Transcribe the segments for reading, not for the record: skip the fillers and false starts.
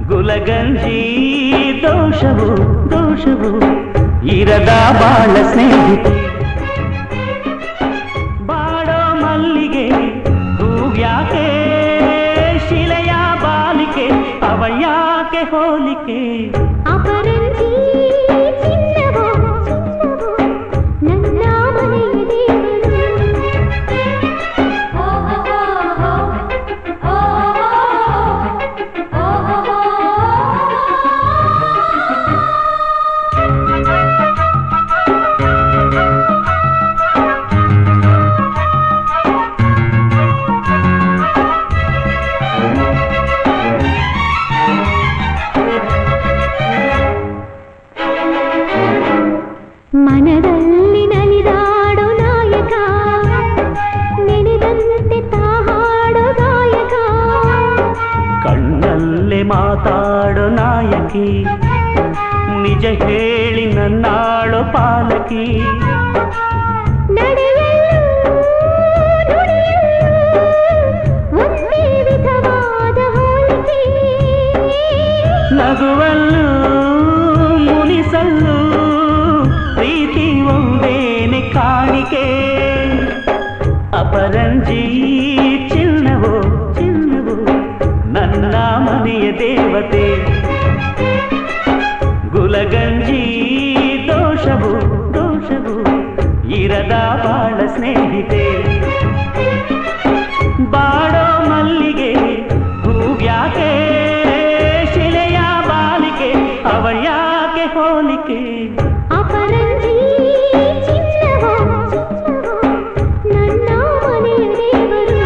ಗುಲಗಂಜಿ ದೋಷವು ದೋಷವು ಇರದ ಬಾಳ ಸ್ನೇಹಿತೆ ಬಾಡೋ ಮಲ್ಲಿಗೆ ಹೂವ್ಯಾಕೆ ಶಿಲೆಯ ಬಾಲಿಕೆ ಅವಳ್ಯಾಕೆ ಹೋಲಿಕೆ ಅಪರಂಜಿ ಚಿನ್ನವೋ ಚಿನ್ನವೋ ನನ್ನ ಮನೆಯ ಮನದಲ್ಲಿ ನಲಿದಾಡೋ ನಾಯಕ ನೆನೆದಂತೆ ತಾಹಾಡೋ ಗಾಯಕ ಕಣ್ಣಲ್ಲೇ ಮಾತಾಡೋ ನಾಯಕಿ ನಿಜ ಹೇಳಿ ನನ್ನಾಳೋ ಪಾಲಕಿ ಒಂದೇ ವಿಧವಾದ ಹೋಲಿಕೆ ನಗುವಲ್ಲೂ ಮುನಿಸಲ್ಲೂ ಪ್ರೀತಿ ಒಂದೇನೆ ಕಾಣಿಕೆ ಅಪರಂಜಿ ಚಿನ್ನವೋ ಚಿನ್ನವೋ ನನ್ನ ಮನೆಯ ದೇವತೆ ಗುಲಗಂಜಿ ದೋಷವು ದೋಷವು ಇರದ ಬಾಳ ಸ್ನೇಹಿತೆ ಬಾಡೋ ಮಲ್ಲಿಗೆ ಹೂವ್ಯಾಕೆ ಶಿಲೆಯ ಬಾಲಿಕೆ ಅವಳ್ಯಾಕೆ ಹೋಲಿಕೆ ಅಪರಂಜಿ ಚಿನ್ನವೋ ಚಿನ್ನವೋ ನನ್ನ ಮನೆಯ ದೇವರು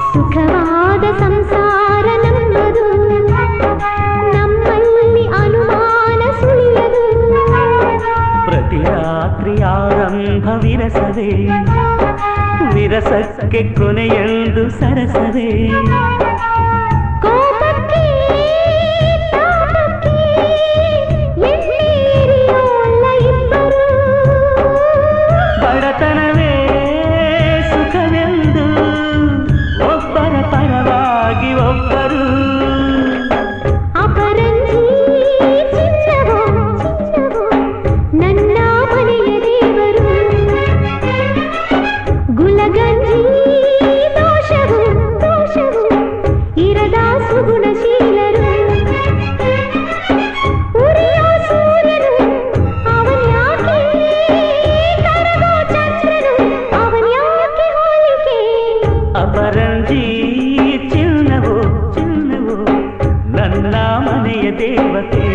ಸುಖವಾದ ಸಂಸಾರ ನಮ್ಮದು ನಮ್ಮಲ್ಲಿ ಅನುಮಾನ ಸುಳಿಯದು ಪ್ರತಿ ರಾತ್ರಿ ಆರಂಭ ವಿರಸವೇ ವಿರಸಕ್ಕೆ ಕೊನೆಯೆಂದು ಸರಸವೇ ಕೋಪಕ್ಕೆ ತಾಪಕ್ಕೆ ಎಣ್ಣೀರಿಯೋಲ್ಲ ಇಬ್ಬರು ಬಡತನವೇ ಸುಖವೆಂದು ಒಬ್ಬರ ಪರವಾಗಿ ಒಬ್ಬರು ಅಪರಂಜಿ ಚಿನ್ನವೋ ಚಿನ್ನವೋ ನನ್ನ ಮನೆಯ ದೇವರು ಗುಲಗಂಜಿ ದೋಷವು ದೋಷವು ಇರದ ಸುಗುಣಶೀಲರು ಉರಿಯೋ ಸೂರ್ಯನು ಅವನ್ಯಾಕೆ ಕರಗೋ ಚಂದ್ರನು ಅವನ್ಯಾಕೆ ಹೋಲಿಕೆ ಅಪರಂಜಿ ಚಿನ್ನವೋ ಚಿನ್ನವೋ ನನ್ನ ಮನೆಯ ದೇವತೆ